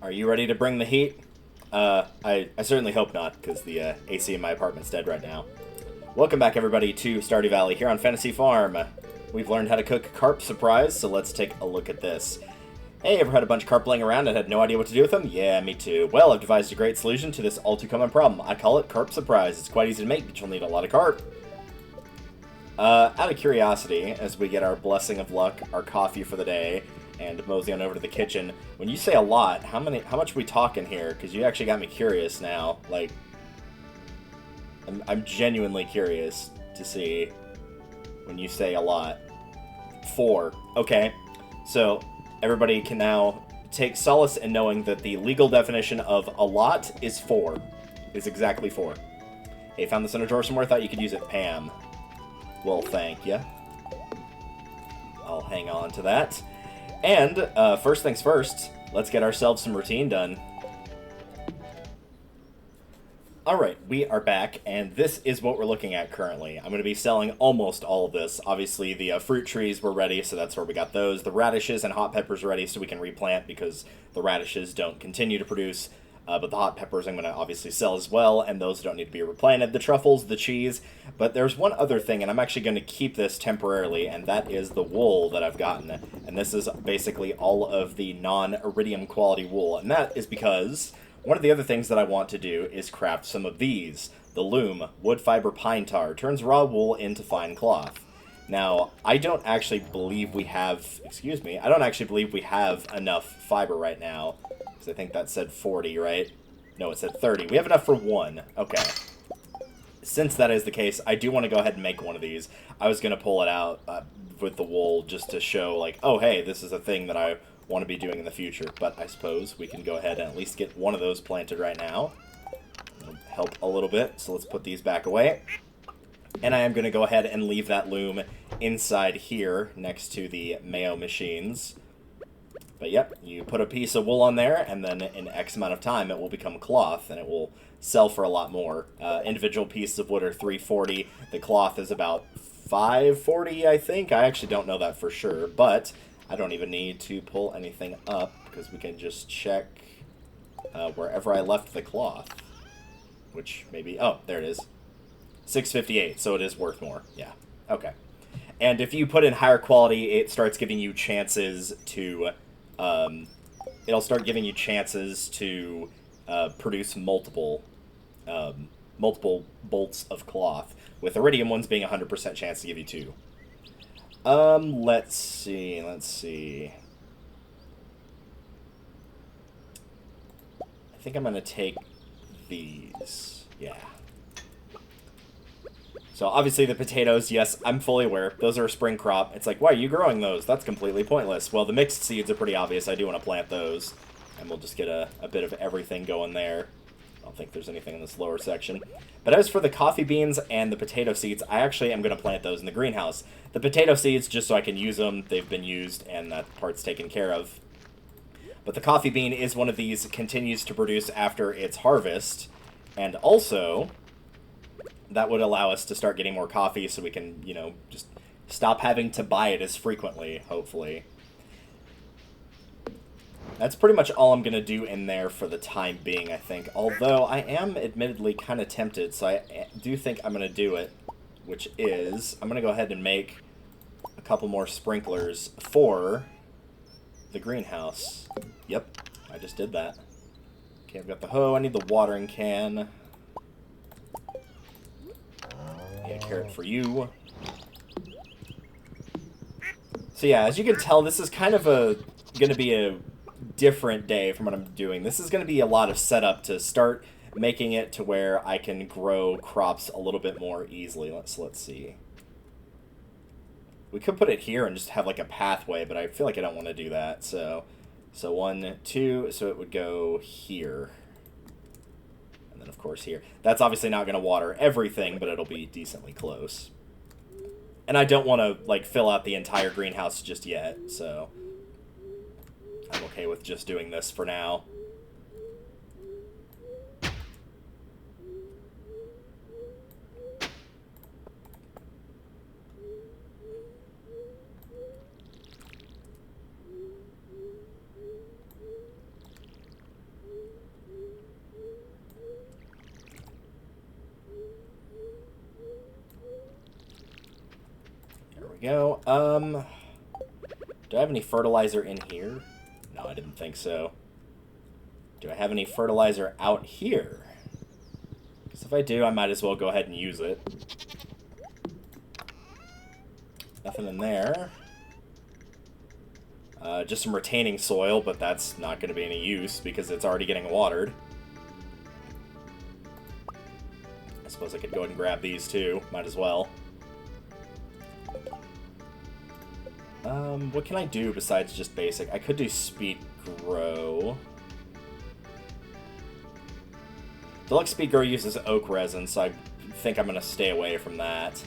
Are you ready to bring the heat? I certainly hope not, because the AC in my apartment's dead right now. Welcome back, everybody, to Stardew Valley here on Fantasy Farm. We've learned how to cook carp surprise, so let's take a look at this. Hey, ever had a bunch of carp laying around and had no idea what to do with them? Yeah, me too. Well, I've devised a great solution to this all-too-common problem. I call it carp surprise. It's quite easy to make, but you'll need a lot of carp. Out of curiosity, as we get our blessing of luck, our coffee for the day, and mosey on over to the kitchen, when you say a lot, how much are we talking here? Because you actually got me curious now. Like, I'm genuinely curious to see when you say a lot. 4. Okay. So, everybody can now take solace in knowing that the legal definition of a lot is 4. Is exactly 4. Hey, found this in a drawer somewhere. Thought you could use it, Pam. Well, thank you. I'll hang on to that. And, first things first, let's get ourselves some routine done. Alright, we are back, and this is what we're looking at currently. I'm going to be selling almost all of this. Obviously, the fruit trees were ready, so that's where we got those. The radishes and hot peppers are ready, so we can replant, because the radishes don't continue to produce. But the hot peppers I'm going to obviously sell as well, and those don't need to be replanted. The truffles, the cheese, but there's one other thing, and I'm actually going to keep this temporarily, and that is the wool that I've gotten. And this is basically all of the non-iridium quality wool, and that is because one of the other things that I want to do is craft some of these. The loom, wood fiber pine tar, turns raw wool into fine cloth. Now, I don't actually believe we have, I don't actually believe we have enough fiber right now. I think that said 40, right? No, it said 30. We have enough for 1. Okay. Since that is the case, I do want to go ahead and make one of these. I was going to pull it out with the wool just to show, like, oh, hey, this is a thing that I want to be doing in the future. But I suppose we can go ahead and at least get one of those planted right now. It'll help a little bit, so let's put these back away. And I am going to go ahead and leave that loom inside here next to the mayo machines. But yep, you put a piece of wool on there, and then in X amount of time, it will become cloth, and it will sell for a lot more. Individual pieces of wood are $3.40. The cloth is about $5.40, I think. I actually don't know that for sure, but I don't even need to pull anything up, because we can just check wherever I left the cloth. Which maybe... oh, there it is. $6.58, so it is worth more. Yeah, okay. And if you put in higher quality, it starts giving you chances to... it'll start giving you chances to produce multiple bolts of cloth, with iridium ones being 100% chance to give you 2. Let's see. I think I'm going to take these. Yeah. So, obviously, the potatoes, yes, I'm fully aware. Those are a spring crop. It's like, why are you growing those? That's completely pointless. Well, the mixed seeds are pretty obvious. I do want to plant those. And we'll just get a bit of everything going there. I don't think there's anything in this lower section. But as for the coffee beans and the potato seeds, I actually am going to plant those in the greenhouse. The potato seeds, just so I can use them, they've been used, and that part's taken care of. But the coffee bean is one of these, continues to produce after its harvest. And also... that would allow us to start getting more coffee so we can, you know, just stop having to buy it as frequently, hopefully. That's pretty much all I'm going to do in there for the time being, I think. Although, I am admittedly kind of tempted, so I do think I'm going to do it. Which is, I'm going to go ahead and make a couple more sprinklers for the greenhouse. Yep, I just did that. Okay, I've got the hoe. I need the watering can. Yeah, carrot for you. So yeah, as you can tell, this is kind of going to be a different day from what I'm doing. This is going to be a lot of setup to start making it to where I can grow crops a little bit more easily. Let's see. We could put it here and just have like a pathway, but I feel like I don't want to do that. So 1, 2, so it would go here. And then, of course, here. That's obviously not going to water everything, but it'll be decently close. And I don't want to, like, fill out the entire greenhouse just yet, so I'm okay with just doing this for now. go. Do I have any fertilizer in here? No, I didn't think so. Do I have any fertilizer out here? Because if I do, I might as well go ahead and use it. Nothing in there. Just some retaining soil, but that's not going to be any use because it's already getting watered. I suppose I could go ahead and grab these too. Might as well. What can I do besides just basic? I could do speed grow. Deluxe speed grow uses oak resin, so I think I'm going to stay away from that.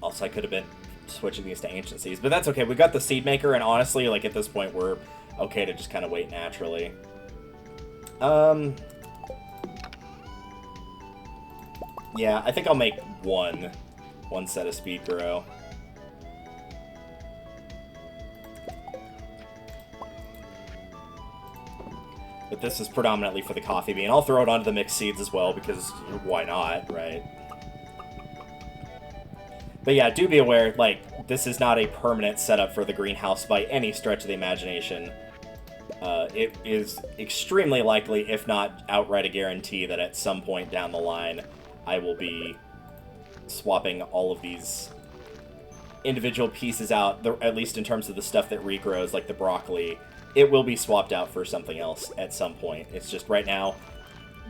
Also, I could have been switching these to ancient seeds, but that's okay. We got the seed maker, and honestly, like at this point, we're okay to just kind of wait naturally. Yeah, I think I'll make one set of speed grow. But this is predominantly for the coffee bean. I'll throw it onto the mixed seeds as well, because why not, right? But yeah, do be aware, like, this is not a permanent setup for the greenhouse by any stretch of the imagination. It is extremely likely, if not outright a guarantee, that at some point down the line, I will be swapping all of these individual pieces out, at least in terms of the stuff that regrows, like the broccoli. It will be swapped out for something else at some point. It's just right now,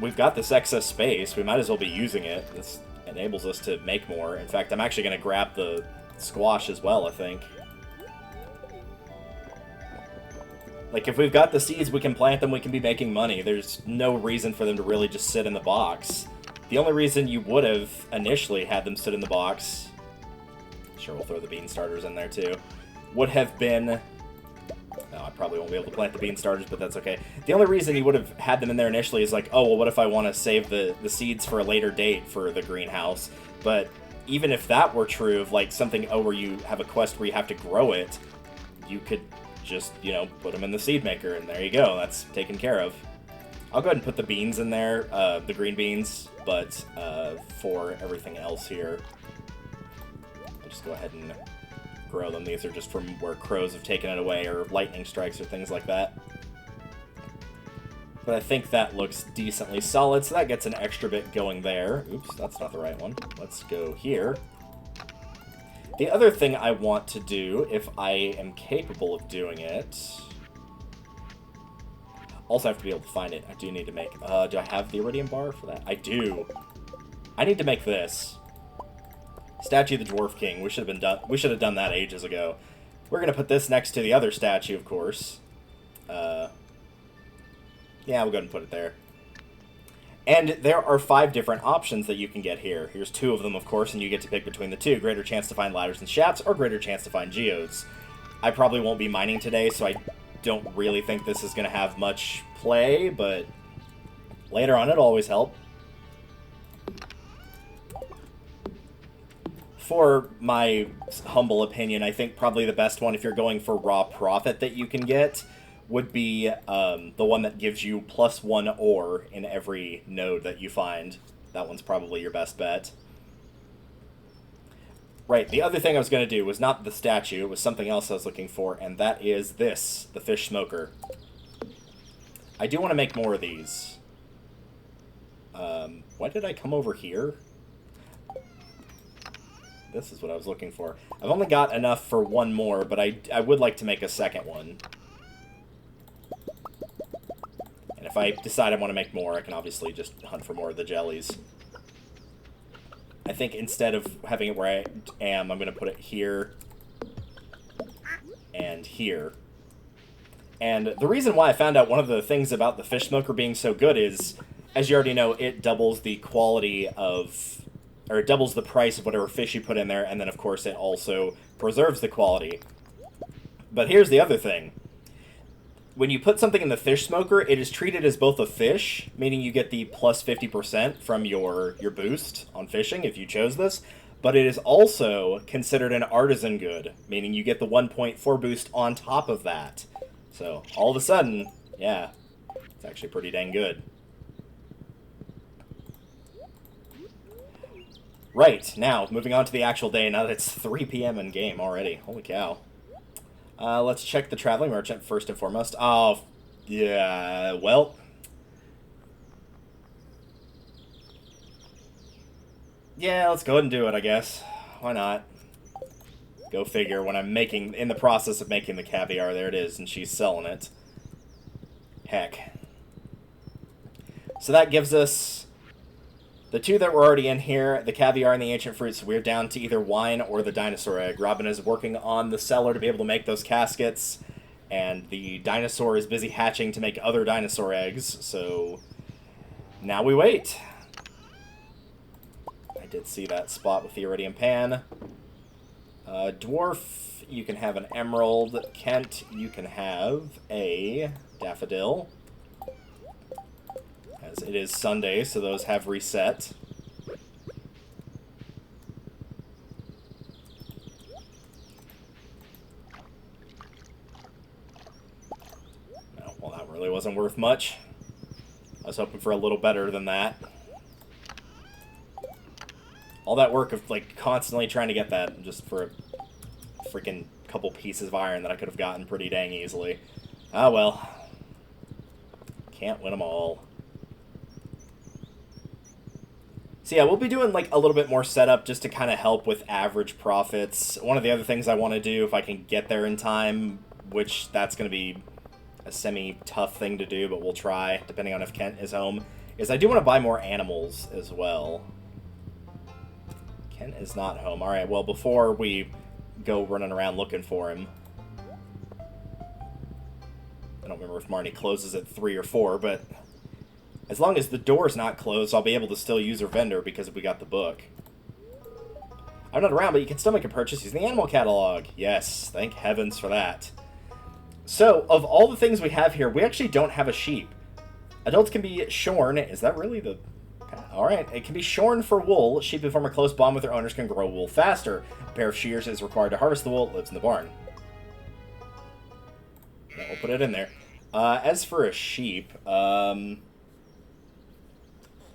we've got this excess space. We might as well be using it. This enables us to make more. In fact, I'm actually going to grab the squash as well, I think. Like, if we've got the seeds, we can plant them, we can be making money. There's no reason for them to really just sit in the box. The only reason you would have initially had them sit in the box, sure, we'll throw the bean starters in there too, would have been... No, I probably won't be able to plant the bean starters, but that's okay. The only reason you would have had them in there initially is like, oh, well, what if I want to save the seeds for a later date for the greenhouse? But even if that were true of, like, something, oh, where you have a quest where you have to grow it, you could just, you know, put them in the seed maker, and there you go. That's taken care of. I'll go ahead and put the beans in there, the green beans, but for everything else here, I'll just go ahead and grow them. These are just from where crows have taken it away, or lightning strikes, or things like that. But I think that looks decently solid, so that gets an extra bit going there. Oops, that's not the right one. Let's go here. The other thing I want to do, if I am capable of doing it... Also, I have to be able to find it. I do need to make... do I have the iridium bar for that? I do. I need to make this. Statue of the Dwarf King. We should have done that ages ago. We're going to put this next to the other statue, of course. Yeah, we'll go ahead and put it there. And there are 5 different options that you can get here. Here's 2 of them, of course, and you get to pick between the 2. Greater chance to find ladders and shafts, or greater chance to find geodes. I probably won't be mining today, so I don't really think this is going to have much play, but later on it'll always help. For my humble opinion, I think probably the best one, if you're going for raw profit that you can get, would be the one that gives you +1 ore in every node that you find. That one's probably your best bet. Right, the other thing I was going to do was not the statue, it was something else I was looking for, and that is this, the fish smoker. I do want to make more of these. Why did I come over here? This is what I was looking for. I've only got enough for 1 more, but I would like to make a second one. And if I decide I want to make more, I can obviously just hunt for more of the jellies. I think instead of having it where I am, I'm going to put it here and here. And the reason why I found out one of the things about the fish smoker being so good is, as you already know, it doubles the quality of, or it doubles the price of whatever fish you put in there, and then of course it also preserves the quality. But here's the other thing. When you put something in the fish smoker, it is treated as both a fish, meaning you get the plus 50% from your boost on fishing if you chose this, but it is also considered an artisan good, meaning you get the 1.4 boost on top of that. So, all of a sudden, yeah, it's actually pretty dang good. Right, now, moving on to the actual day, now that it's 3 p.m. in game already. Holy cow. Let's check the traveling merchant first and foremost. Oh, yeah, well. Yeah, let's go ahead and do it, I guess. Why not? Go figure, when I'm in the process of making the caviar, there it is, and she's selling it. Heck. So that gives us the two that were already in here, the caviar and the ancient fruits. So we're down to either wine or the dinosaur egg. Robin is working on the cellar to be able to make those caskets, and the dinosaur is busy hatching to make other dinosaur eggs, so now we wait. I did see that spot with the iridium pan. Dwarf, you can have an emerald. Kent, you can have a daffodil. As it is Sunday, so those have reset. No, well, that really wasn't worth much. I was hoping for a little better than that. All that work of, like, constantly trying to get that just for a freaking couple pieces of iron that I could have gotten pretty dang easily. Ah, well. Can't win them all. So yeah, we'll be doing, like, a little bit more setup just to kind of help with average profits. One of the other things I want to do, if I can get there in time, which that's going to be a semi-tough thing to do, but we'll try, depending on if Kent is home, is I do want to buy more animals as well. Kent is not home. Alright, well, before we go running around looking for him, I don't remember if Marnie closes at 3 or 4, but as long as the door's not closed, I'll be able to still use her vendor because we got the book. I'm not around, but you can still make a purchase using the animal catalog. Yes, thank heavens for that. So, of all the things we have here, we actually don't have a sheep. Adults can be shorn. Is that really the... Alright, it can be shorn for wool. Sheep who form a close bond with their owners can grow wool faster. A pair of shears is required to harvest the wool. It lives in the barn. Yeah, we'll put it in there. As for a sheep,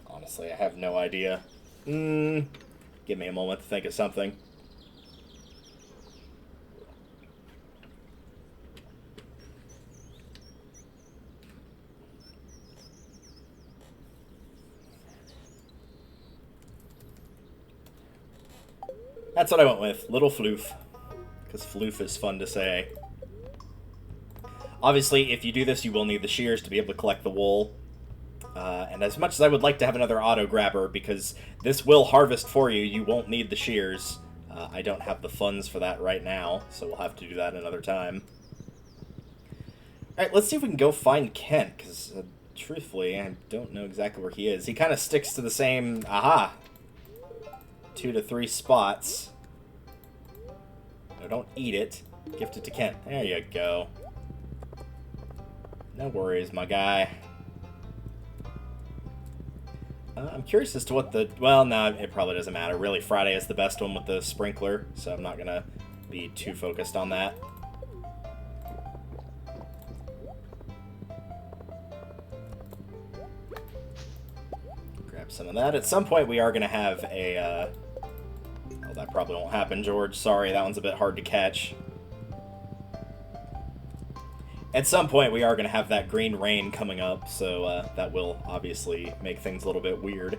honestly, I have no idea. Give me a moment to think of something. That's what I went with. Little Floof. Because Floof is fun to say. Obviously, if you do this, you will need the shears to be able to collect the wool. And as much as I would like to have another auto grabber, because this will harvest for you, you won't need the shears. I don't have the funds for that right now, so we'll have to do that another time. Alright, let's see if we can go find Kent, because truthfully, I don't know exactly where he is. He kind of sticks to the same, 2 to 3 spots. No, don't eat it. Gift it to Kent. There you go. No worries, my guy. I'm curious as to what the... Well, no, it probably doesn't matter. Really, Friday is the best one with the sprinkler, so I'm not going to be too focused on that. Grab some of that. At some point, we are going to have a... Oh, that probably won't happen, George. Sorry, that one's a bit hard to catch. At some point, we are going to have that green rain coming up, so that will obviously make things a little bit weird.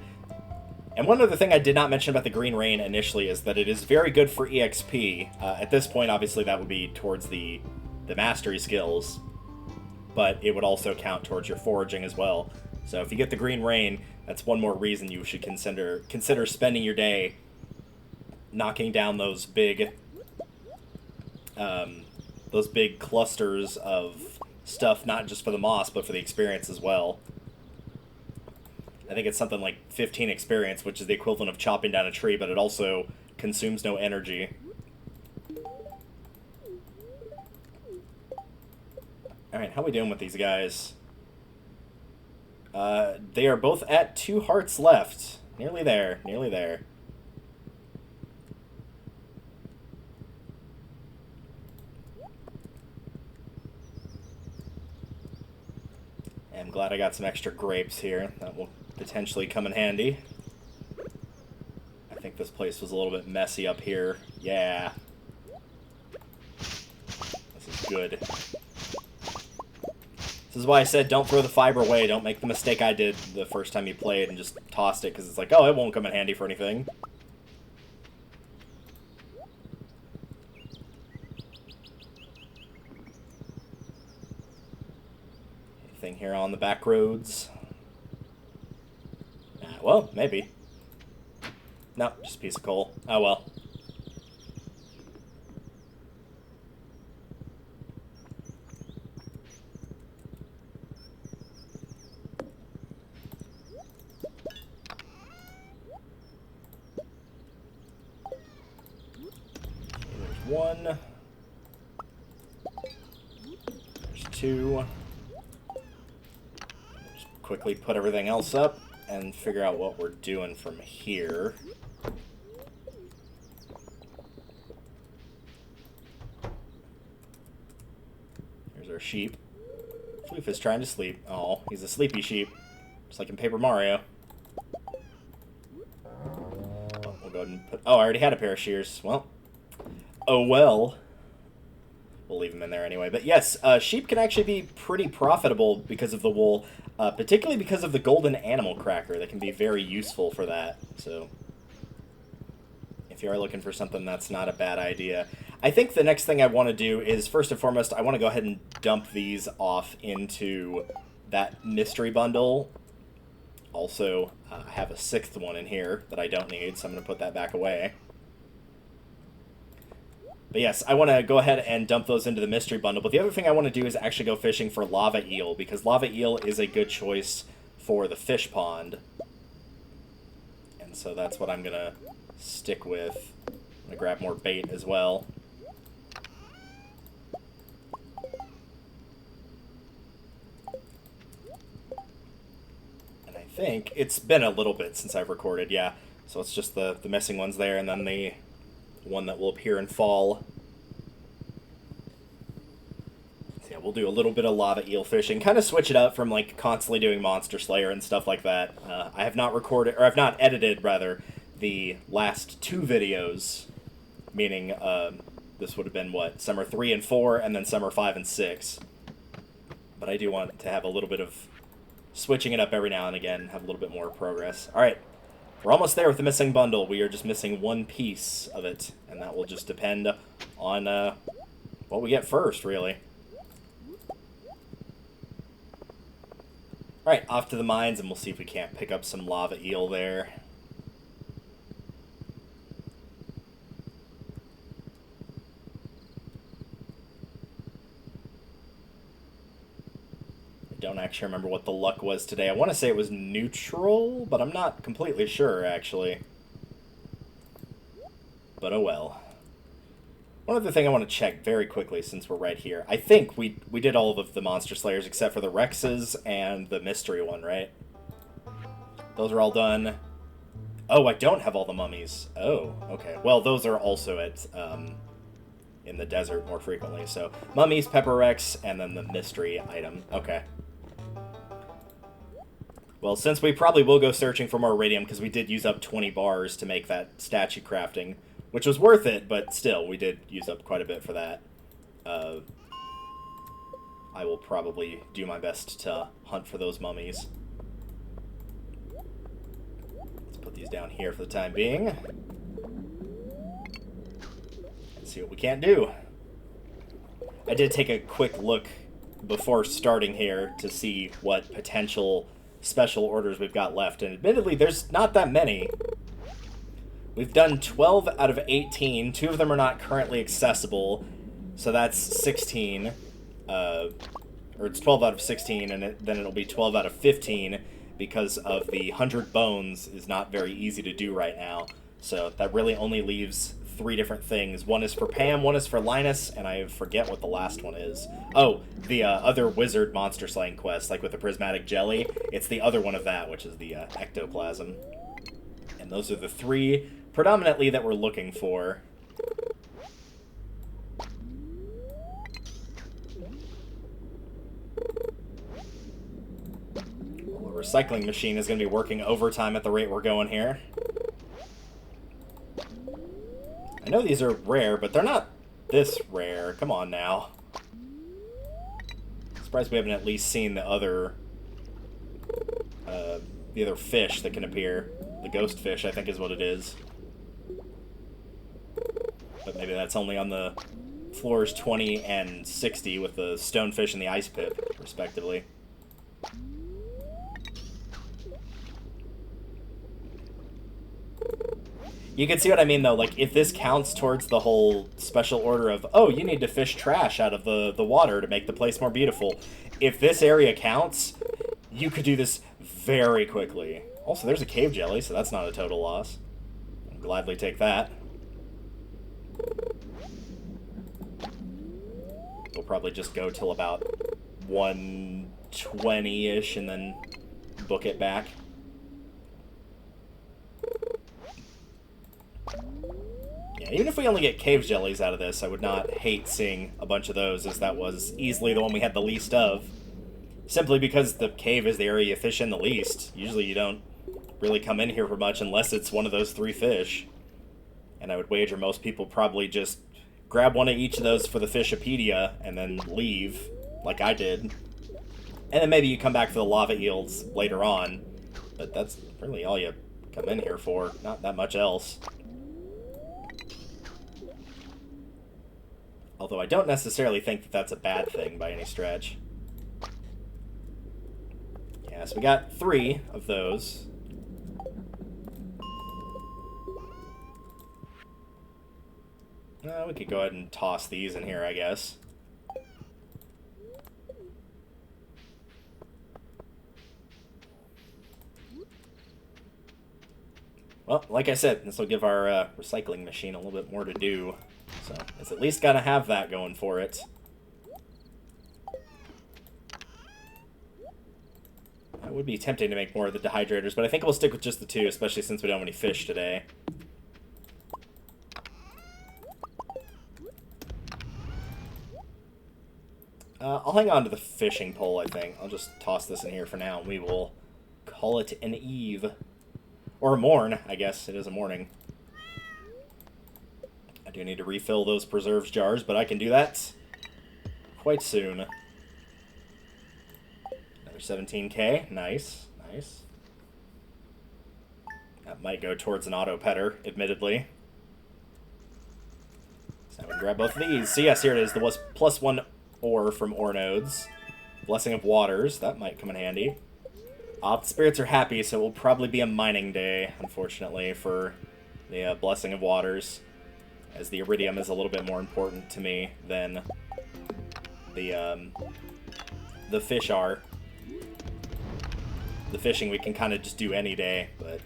And one other thing I did not mention about the green rain initially is that it is very good for EXP. At this point, obviously, that would be towards the mastery skills, but it would also count towards your foraging as well. So if you get the green rain, that's one more reason you should consider spending your day knocking down those big clusters of stuff, not just for the moss, but for the experience as well. I think it's something like 15 experience, which is the equivalent of chopping down a tree, but it also consumes no energy. Alright, how are we doing with these guys? They are both at 2 hearts left. Nearly there, nearly there. I'm glad I got some extra grapes here. That will potentially come in handy. I think think this place was a little bit messy up here. Yeah. This is good. This is why I said don't throw the fiber away. Don't make the mistake I did the first time you played and just tossed it, because it's like, oh, it won't come in handy for anything. Anything here on the back roads? Well, maybe. No, just a piece of coal. Oh well. There's one. There's two. Just quickly put everything else up and figure out what we're doing from here. Here's our sheep. Floof is trying to sleep. Oh, he's a sleepy sheep. Just like in Paper Mario. Oh, we'll go ahead and put... Oh, I already had a pair of shears. Well. Oh well. We'll leave them in there anyway. But yes, sheep can actually be pretty profitable because of the wool. Particularly because of the golden animal cracker. That can be very useful for that. So, if you are looking for something, that's not a bad idea. I think the next thing I want to do is, first and foremost, I want to go ahead and dump these off into that mystery bundle. Also, I have a sixth one in here that I don't need, so I'm going to put that back away. But yes, I want to go ahead and dump those into the mystery bundle. But the other thing I want to do is actually go fishing for lava eel, because lava eel is a good choice for the fish pond. And so that's what I'm going to stick with. I'm going to grab more bait as well. And I think it's been a little bit since I've recorded, yeah. So it's just the missing ones there, and then the one that will appear in fall. So yeah, we'll do a little bit of lava eel fishing, kind of switch it up from like constantly doing Monster Slayer and stuff like that. I have not recorded, or I've not edited rather, the last two videos, meaning this would have been what, Summer 3 and 4, and then Summer 5 and 6. But I do want to have a little bit of switching it up every now and again, have a little bit more progress. All right. We're almost there with the missing bundle. We are just missing one piece of it, and that will just depend on what we get first, really. Alright, off to the mines, and we'll see if we can't pick up some lava eel there. I don't actually remember what the luck was today. I want to say it was neutral, but I'm not completely sure, actually. But oh well. One other thing I want to check very quickly, since we're right here. I think we did all of the Monster Slayers except for the Rexes and the Mystery one, right? Those are all done. Oh, I don't have all the Mummies. Oh, okay. Well, those are also at in the desert more frequently. So, Mummies, Pepper Rex, and then the Mystery item. Okay. Well, since we probably will go searching for more iridium, because we did use up 20 bars to make that statue crafting, which was worth it, but still, we did use up quite a bit for that. I will probably do my best to hunt for those mummies. Let's put these down here for the time being. Let's see what we can't do. I did take a quick look before starting here to see what potential special orders we've got left, and admittedly there's not that many. We've done 12 out of 18. 2 of them are not currently accessible, so that's 16. Or it's 12 out of 16, and then it'll be 12 out of 15 because of the 100 bones is not very easy to do right now. So that really only leaves 3 different things. One is for Pam, one is for Linus, and I forget what the last one is. Oh, the other wizard monster slaying quest, like with the prismatic jelly. It's the other one of that, which is the ectoplasm. And those are the 3 predominantly that we're looking for. Well, the recycling machine is going to be working overtime at the rate we're going here. know these are rare, but they're not this rare. Come on now. Surprised we haven't at least seen the other fish that can appear. The ghost fish, I think, is what it is. But maybe that's only on the floors 20 and 60 with the stonefish and the ice pip, respectively. You can see what I mean, though. Like, if this counts towards the whole special order of, oh, you need to fish trash out of the water to make the place more beautiful. If this area counts, you could do this very quickly. Also, there's a cave jelly, so that's not a total loss. I'll gladly take that. We'll probably just go till about 120-ish and then book it back. Yeah, even if we only get cave jellies out of this, I would not hate seeing a bunch of those, as that was easily the one we had the least of. Simply because the cave is the area you fish in the least. Usually you don't really come in here for much unless it's one of those 3 fish. And I would wager most people probably just grab one of each of those for the Fishopedia and then leave, like I did. And then maybe you come back for the lava eels later on. But that's really all you come in here for, not that much else. Although I don't necessarily think that that's a bad thing by any stretch. Yeah, so we got 3 of those. We could go ahead and toss these in here, I guess. Well, like I said, this will give our recycling machine a little bit more to do. So, it's at least got to have that going for it. I would be tempting to make more of the dehydrators, but I think we'll stick with just the 2, especially since we don't have any fish today. I'll hang on to the fishing pole, I think. I'll just toss this in here for now, and we will call it an eve. Or a morn, I guess. It is a morning. I do need to refill those preserves jars, but I can do that quite soon. Another 17k. Nice. Nice. That might go towards an auto-petter, admittedly. So I can grab both of these. So yes, here it is. The +1 ore from ore nodes. Blessing of Waters. That might come in handy. The spirits are happy, so it will probably be a mining day, unfortunately, for the Blessing of Waters, as the iridium is a little bit more important to me than the fish are. The fishing we can kind of just do any day, but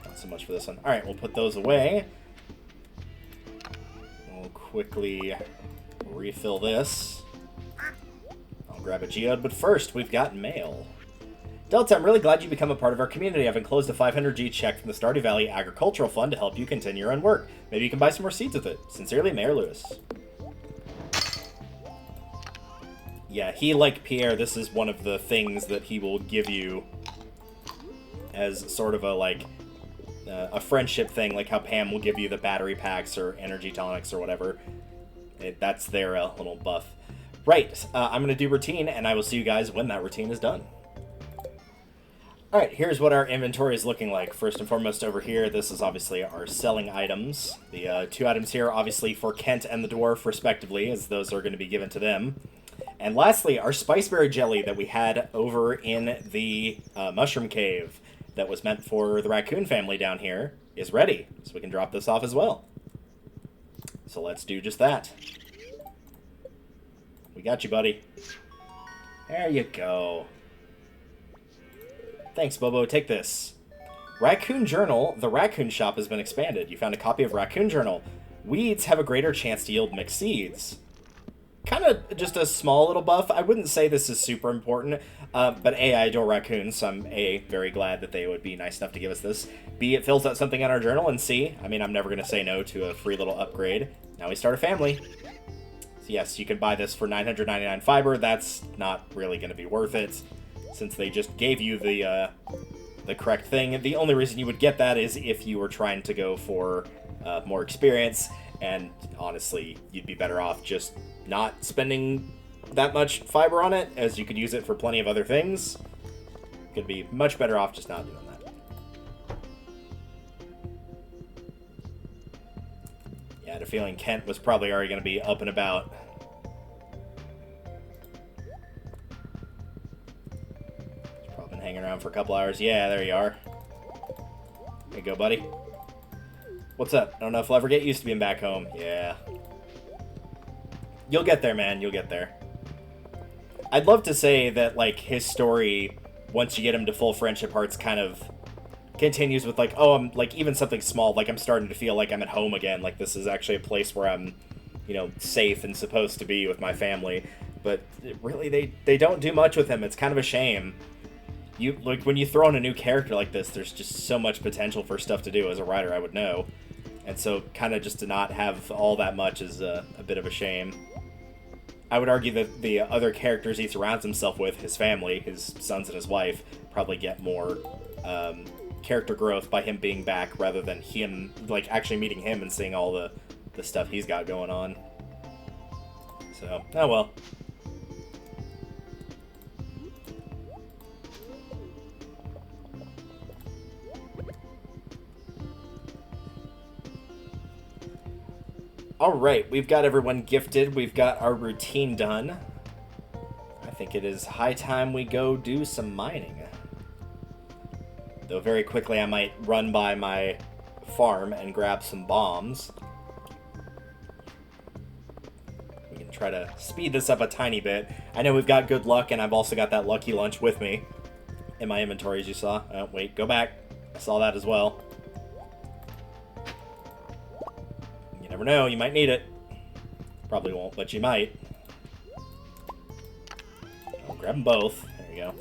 not so much for this one. Alright, we'll put those away. We'll quickly refill this. I'll grab a geode, but first, we've got mail. Delta, I'm really glad you become a part of our community. I've enclosed a 500G check from the Stardew Valley Agricultural Fund to help you continue your own work. Maybe you can buy some more seeds with it. Sincerely, Mayor Lewis. Yeah, he, like Pierre, this is one of the things that he will give you as sort of a, like, a friendship thing, like how Pam will give you the battery packs or energy tonics or whatever. That's their little buff. Right, I'm going to do routine, and I will see you guys when that routine is done. Alright, here's what our inventory is looking like. First and foremost over here, this is obviously our selling items. The 2 items here, obviously for Kent and the Dwarf, respectively, as those are going to be given to them. And lastly, our spiceberry jelly that we had over in the mushroom cave that was meant for the raccoon family down here is ready. So we can drop this off as well. So let's do just that. We got you, buddy. There you go. Thanks, Bobo. Take this. Raccoon Journal. The Raccoon Shop has been expanded. You found a copy of Raccoon Journal. Weeds have a greater chance to yield mixed seeds. Kind of just a small little buff. I wouldn't say this is super important, but A, I adore raccoons, so I'm A, very glad that they would be nice enough to give us this. B, it fills out something in our journal, and C, I mean, I'm never going to say no to a free little upgrade. Now we start a family. So yes, you can buy this for 999 fiber. That's not really going to be worth it, since they just gave you the correct thing. The only reason you would get that is if you were trying to go for more experience. And honestly, you'd be better off just not spending that much fiber on it, as you could use it for plenty of other things. Could be much better off just not doing that. Yeah, I had a feeling Kent was probably already going to be up and about. He's probably been hanging around for a couple hours. Yeah, there you are. There you go, buddy. What's up? I don't know if I'll ever get used to being back home. Yeah. You'll get there, man. You'll get there. I'd love to say that, like, his story, once you get him to full friendship hearts, kind of continues with, like, oh, I'm, like, even something small, like, I'm starting to feel like I'm at home again. Like, this is actually a place where I'm, you know, safe and supposed to be with my family. But really, they don't do much with him. It's kind of a shame. Like, when you throw in a new character like this, there's just so much potential for stuff to do. As a writer, I would know. And so, kind of just to not have all that much is a bit of a shame. I would argue that the other characters he surrounds himself with, his family, his sons and his wife, probably get more character growth by him being back rather than him, like, actually meeting him and seeing all the stuff he's got going on. So, oh well. Alright, we've got everyone gifted. We've got our routine done. I think it is high time we go do some mining. Though very quickly I might run by my farm and grab some bombs. We can try to speed this up a tiny bit. I know we've got good luck, and I've also got that lucky lunch with me in my inventory, as you saw. Oh, wait, go back. I saw that as well. You never know, you might need it. Probably won't, but you might. Oh, grab them both. There you go.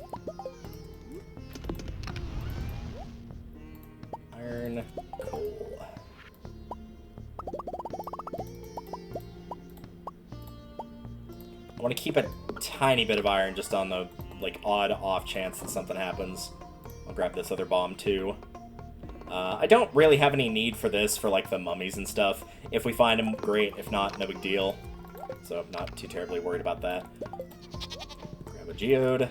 Iron, coal. I want to keep a tiny bit of iron just on the, like, odd off chance that something happens. I'll grab this other bomb, too. I don't really have any need for this for, like, the mummies and stuff. If we find them, great. If not, no big deal. So I'm not too terribly worried about that. Grab a geode.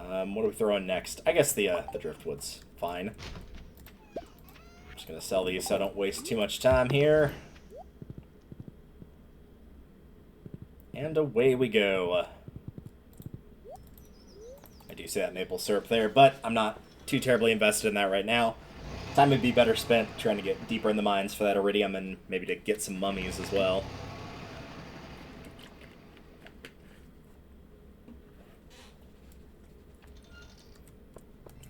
What do we throw in next? I guess the driftwood's fine. I'm just gonna sell these so I don't waste too much time here. And away we go. I do see that maple syrup there, but I'm not too terribly invested in that right now. Time would be better spent trying to get deeper in the mines for that iridium and maybe to get some mummies as well.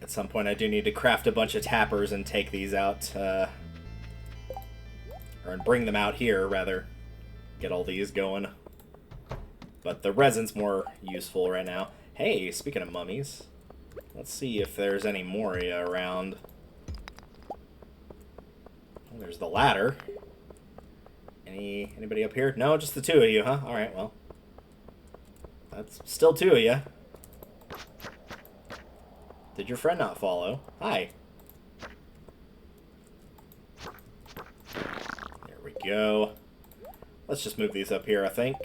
At some point I do need to craft a bunch of tappers and take these out, or bring them out here, rather. Get all these going. But the resin's more useful right now. Hey, speaking of mummies, let's see if there's any Moria around. Oh, there's the ladder. Anybody up here? No, just the two of you, huh? Alright, well. That's still two of you. Did your friend not follow? Hi. There we go. Let's just move these up here, I think.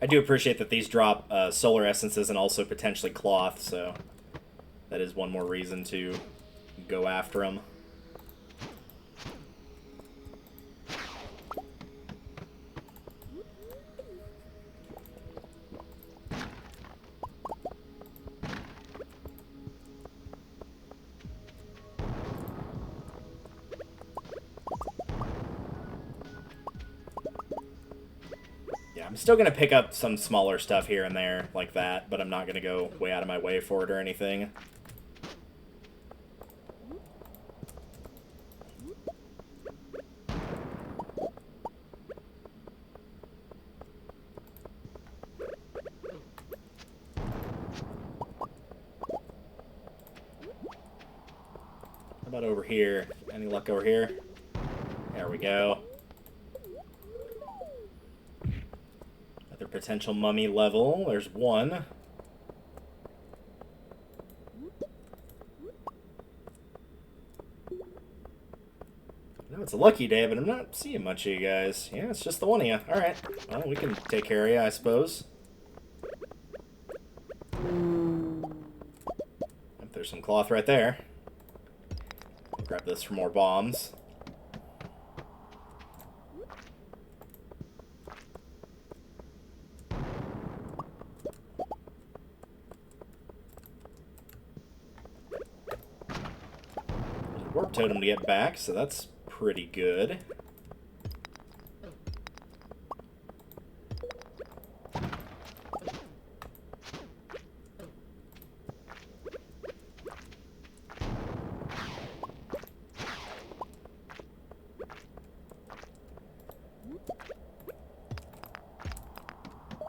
I do appreciate that these drop solar essences and also potentially cloth, so that is one more reason to go after them. I'm still going to pick up some smaller stuff here and there like that, but I'm not going to go way out of my way for it or anything. How about over here? Any luck over here? There we go. Potential mummy level. There's one. It's a lucky day, but I'm not seeing much of you guys. Yeah, it's just the one of you. Alright. Well, we can take care of you, I suppose. There's some cloth right there. Grab this for more bombs. Warp totem to get back, so that's pretty good.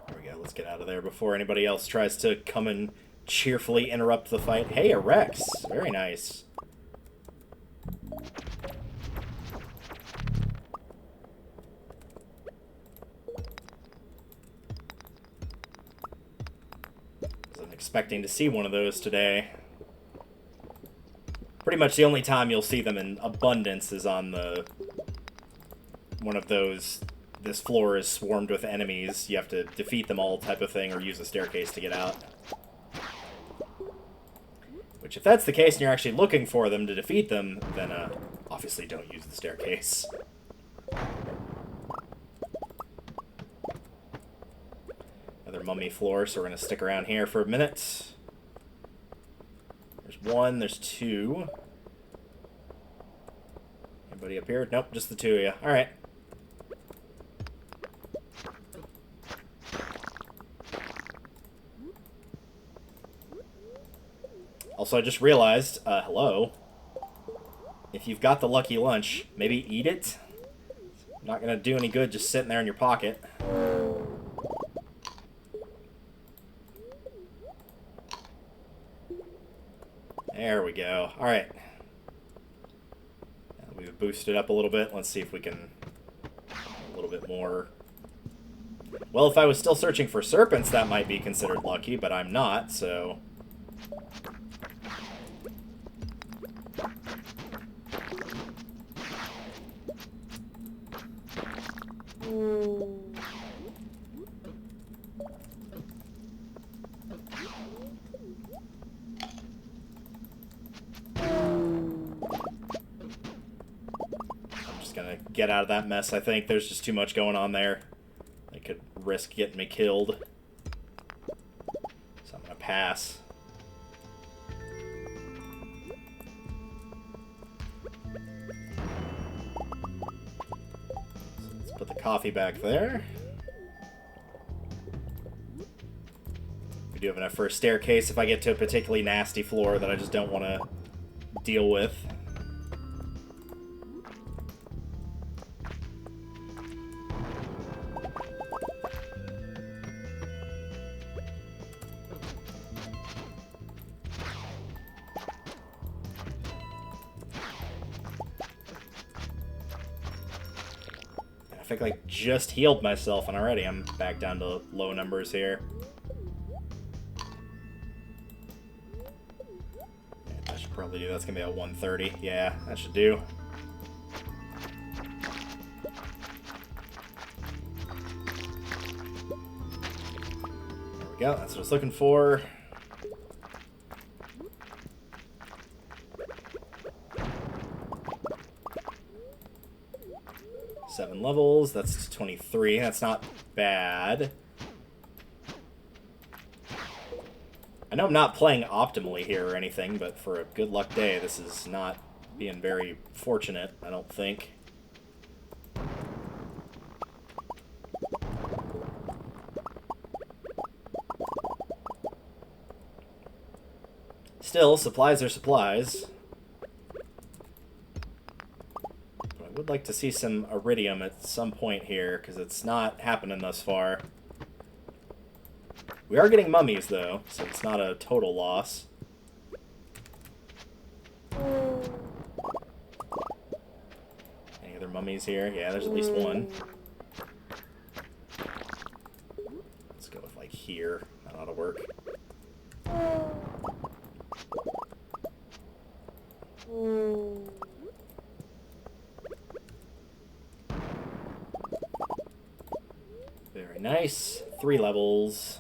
There we go, let's get out of there before anybody else tries to come and cheerfully interrupt the fight. Hey, a Rex! Very nice. Expecting to see one of those today. Pretty much the only time you'll see them in abundance is on the one of those, this floor is swarmed with enemies, you have to defeat them all type of thing, or use a staircase to get out. Which, if that's the case and you're actually looking for them to defeat them, then obviously don't use the staircase. Another mummy floor, so we're going to stick around here for a minute. There's one, there's two. Anybody up here? Nope, just the two of you. Alright. Also, I just realized, hello. If you've got the lucky lunch, maybe eat it. Not going to do any good just sitting there in your pocket. There we go. Alright. We've boosted up a little bit. Let's see if we can... a little bit more... Well, if I was still searching for serpents, that might be considered lucky, but I'm not, so... Get out of that mess, I think. There's just too much going on there. I could risk getting me killed. So I'm gonna pass. So let's put the coffee back there. We do have enough for a staircase if I get to a particularly nasty floor that I just don't want to deal with. I think I just healed myself, and already I'm back down to low numbers here. Yeah, that should probably do. That's going to be a 130. Yeah, that should do. There we go. That's what I was looking for. Seven levels, that's 23, that's not bad. I know I'm not playing optimally here or anything, but for a good luck day, this is not being very fortunate, I don't think. Still, supplies are supplies. I would like to see some iridium at some point here, because it's not happening thus far. We are getting mummies, though, so it's not a total loss. Any other mummies here? Yeah, there's at least one. Let's go with, like, here. That ought to work. Very nice. 3 levels.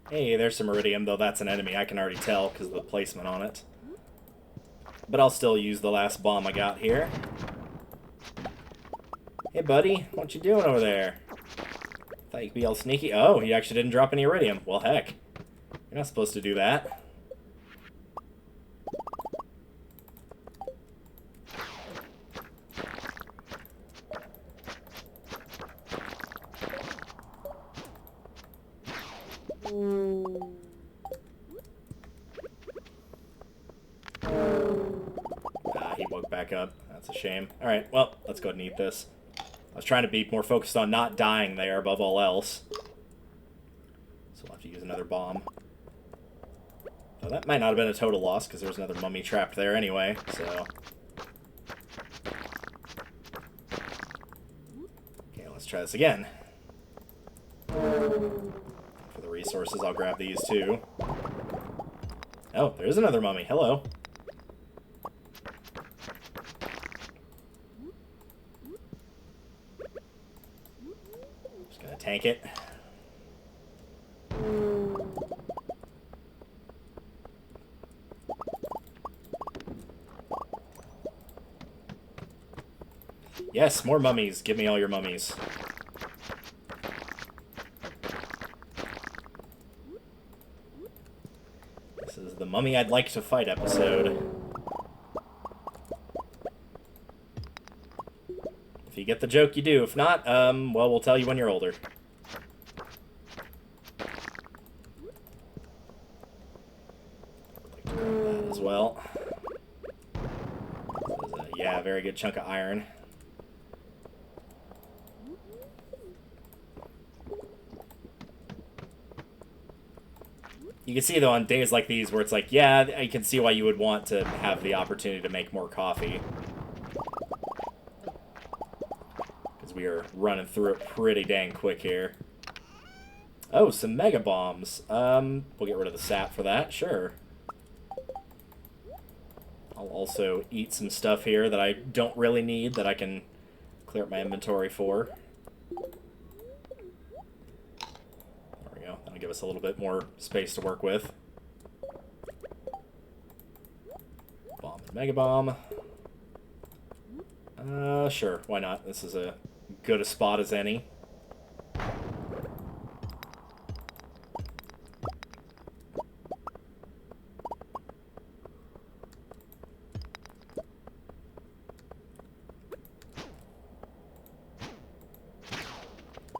Hey, there's some iridium, though that's an enemy. I can already tell because of the placement on it. But I'll still use the last bomb I got here. Hey, buddy. What you doing over there? Thought you could be all sneaky. Oh, you actually didn't drop any iridium. Well, heck. You're not supposed to do that. He woke back up. That's a shame. Alright, well, let's go ahead and eat this. I was trying to be more focused on not dying there above all else. So we'll have to use another bomb. So that might not have been a total loss, because there was another mummy trapped there anyway, so... Okay, let's try this again. For the resources, I'll grab these too. Oh, there's another mummy. Hello. Just gonna tank it. Yes, more mummies. Give me all your mummies. This is the Mummy I'd Like to Fight episode. If you get the joke, you do. If not, well, we'll tell you when you're older. Like to grab that as well. This is a, yeah, very good chunk of iron. You can see, though, on days like these where it's like, yeah, I can see why you would want to have the opportunity to make more coffee. Because we are running through it pretty dang quick here. Oh, some mega bombs. We'll get rid of the sap for that, sure. I'll also eat some stuff here that I don't really need that I can clear up my inventory for. That'll give us a little bit more space to work with. Bomb and mega bomb. Sure, why not? This is a good a spot as any.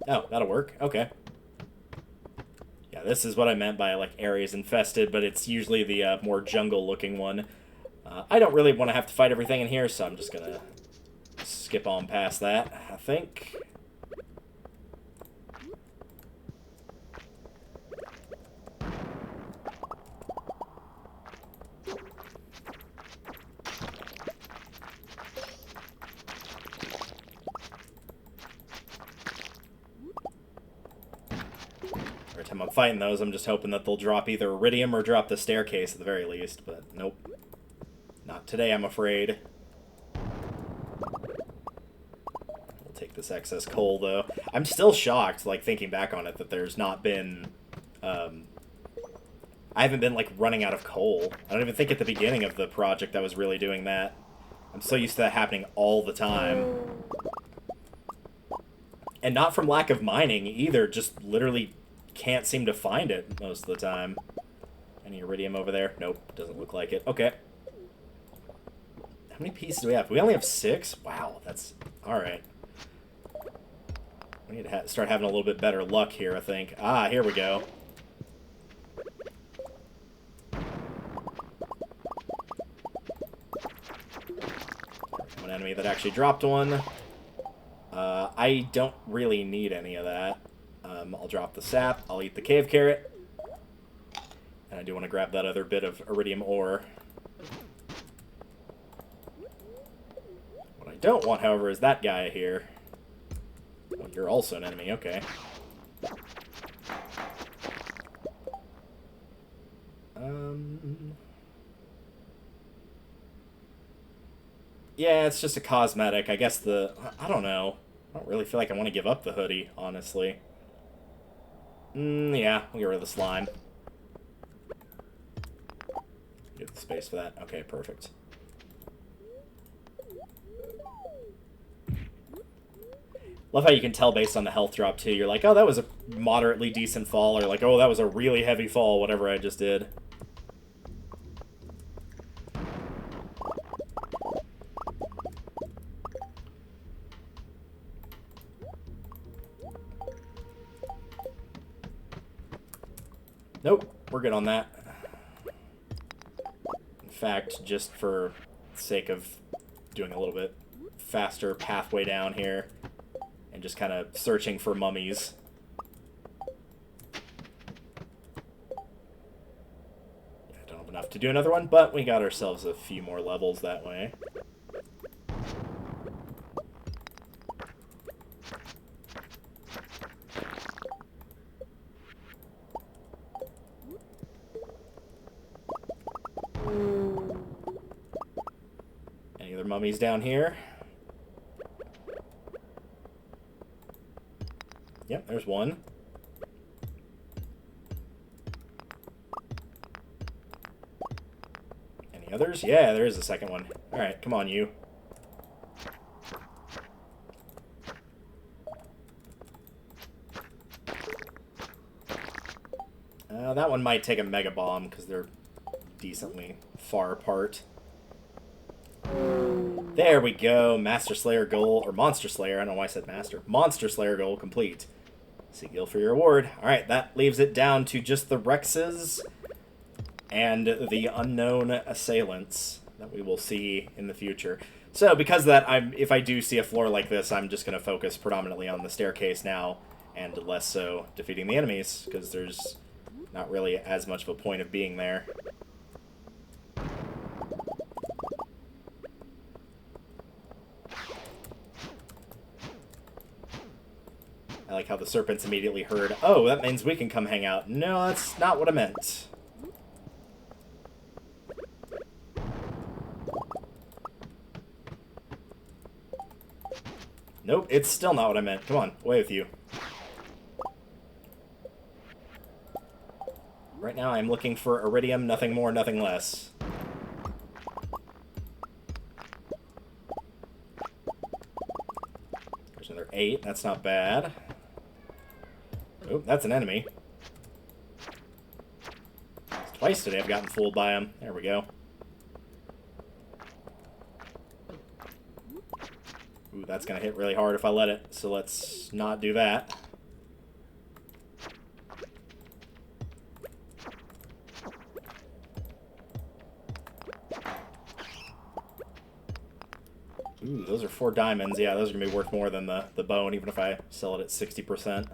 Oh, that'll work. Okay. Yeah, this is what I meant by, like, areas infested, but it's usually the more jungle-looking one. I don't really want to have to fight everything in here, so I'm just gonna skip on past that, I think. Every time I'm fighting those, I'm just hoping that they'll drop either iridium or drop the staircase at the very least, but nope. Not today, I'm afraid. We'll take this excess coal, though. I'm still shocked, like, thinking back on it, that there's not been, I haven't been, like, running out of coal. I don't even think at the beginning of the project I was really doing that. I'm so used to that happening all the time. And not from lack of mining, either, just literally can't seem to find it most of the time. Any iridium over there? Nope, doesn't look like it. Okay. How many pieces do we have? We only have 6? Wow, that's... alright. We need to start having a little bit better luck here, I think. Ah, here we go. One enemy that actually dropped one. I don't really need any of that. I'll drop the sap. I'll eat the cave carrot. And I do want to grab that other bit of iridium ore. What I don't want, however, is that guy here. Oh, you're also an enemy, okay. Yeah, it's just a cosmetic. I guess I don't know. I don't really feel like I want to give up the hoodie, honestly. Yeah, we'll get rid of the slime. Get the space for that. Okay, perfect. Love how you can tell based on the health drop, too. You're like, oh, that was a moderately decent fall, or like, oh, that was a really heavy fall, whatever I just did. Nope, we're good on that. In fact, just for the sake of doing a little bit faster pathway down here, and just kind of searching for mummies. I don't have enough to do another one, but we got ourselves a few more levels that way. Any other mummies down here? Yep, there's one. Any others? Yeah, there is a second one. Alright, come on, you. That one might take a mega bomb because they're decently far apart. There we go. Master Slayer goal, or Monster Slayer. I don't know why I said Master. Monster Slayer goal complete. Seek for your reward. Alright, that leaves it down to just the Rexes and the unknown assailants that we will see in the future. So, because of that, if I do see a floor like this, I'm just going to focus predominantly on the staircase now, and less so defeating the enemies, because there's not really as much of a point of being there. I like how the serpents immediately heard, oh, that means we can come hang out. No, that's not what I meant. Nope, it's still not what I meant. Come on, away with you. Right now I'm looking for iridium, nothing more, nothing less. There's another 8, that's not bad. Oh, that's an enemy. Twice today I've gotten fooled by him. There we go. Ooh, that's gonna hit really hard if I let it, so let's not do that. Ooh, those are 4 diamonds. Yeah, those are gonna be worth more than the bone, even if I sell it at 60%.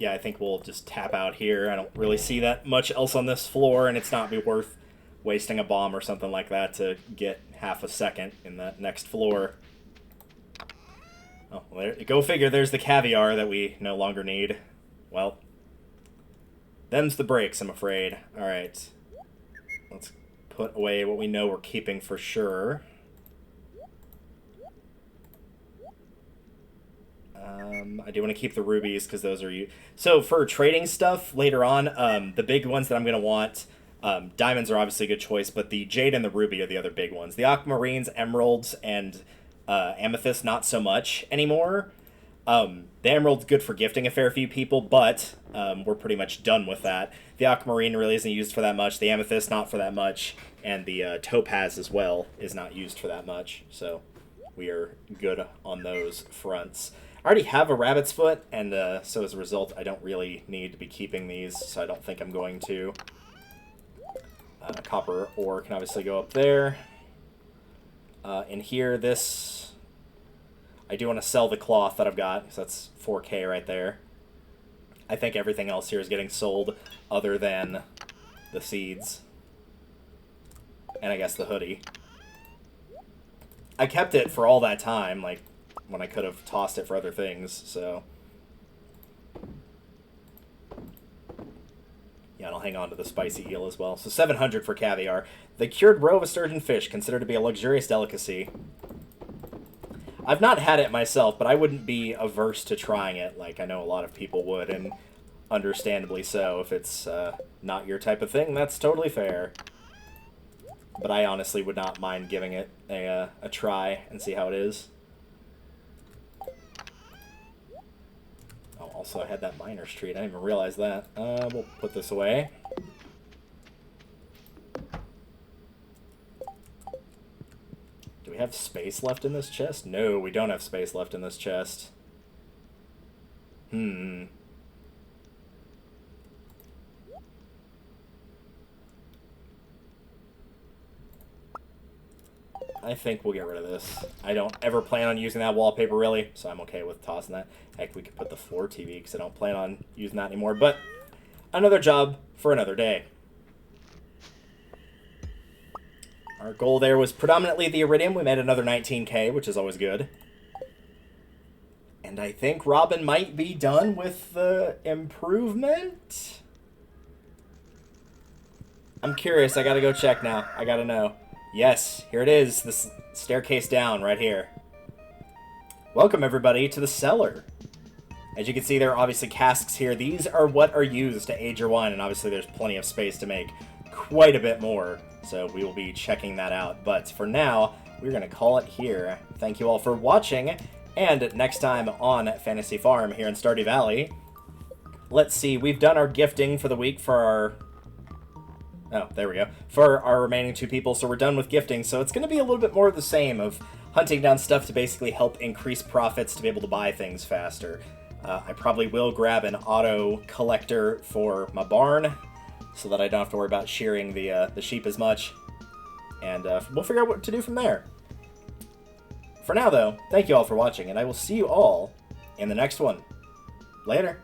Yeah, I think we'll just tap out here. I don't really see that much else on this floor, and it's not be worth wasting a bomb or something like that to get half a second in that next floor. Oh, well, go figure, there's the caviar that we no longer need. Well, them's the breaks, I'm afraid. Alright. Let's put away what we know we're keeping for sure. I do want to keep the rubies because those are you. So for trading stuff later on, the big ones that I'm going to want, diamonds are obviously a good choice, but the jade and the ruby are the other big ones. The aquamarines, emeralds, and amethyst, not so much anymore. The emerald's good for gifting a fair few people, but we're pretty much done with that. The aquamarine really isn't used for that much. The amethyst, not for that much. And the topaz as well is not used for that much. So we are good on those fronts. I already have a rabbit's foot, and so as a result, I don't really need to be keeping these, so I don't think I'm going to. Copper ore can obviously go up there. In here, this... I do want to sell the cloth that I've got, so that's 4K right there. I think everything else here is getting sold other than the seeds. And I guess the hoodie. I kept it for all that time, like, when I could have tossed it for other things, so... Yeah, and I'll hang on to the spicy eel as well. So 700 for caviar. The cured roe of sturgeon fish, considered to be a luxurious delicacy. I've not had it myself, but I wouldn't be averse to trying it, like I know a lot of people would, and understandably so. If it's not your type of thing, that's totally fair. But I honestly would not mind giving it a try and see how it is. Oh, also I had that miner's treat. I didn't even realize that. We'll put this away. Do we have space left in this chest? No, we don't have space left in this chest. I think we'll get rid of this. I don't ever plan on using that wallpaper, really, so I'm okay with tossing that. Heck, we could put the floor TV, because I don't plan on using that anymore, but another job for another day. Our goal there was predominantly the iridium. We made another 19K, which is always good. And I think Robin might be done with the improvement? I'm curious. I gotta go check now. I gotta know. Yes, here it is. This staircase down right here. Welcome, everybody, to the cellar. As you can see, there are obviously casks here. These are what are used to age your wine, and obviously there's plenty of space to make quite a bit more. So we will be checking that out. But for now, we're going to call it here. Thank you all for watching. And next time on Fantasy Farm here in Stardew Valley, let's see. We've done our gifting for the week for our... Oh, there we go. For our remaining 2 people, so we're done with gifting. So it's going to be a little bit more of the same of hunting down stuff to basically help increase profits to be able to buy things faster. I probably will grab an auto collector for my barn so that I don't have to worry about shearing the sheep as much. And we'll figure out what to do from there. For now, though, thank you all for watching, and I will see you all in the next one. Later.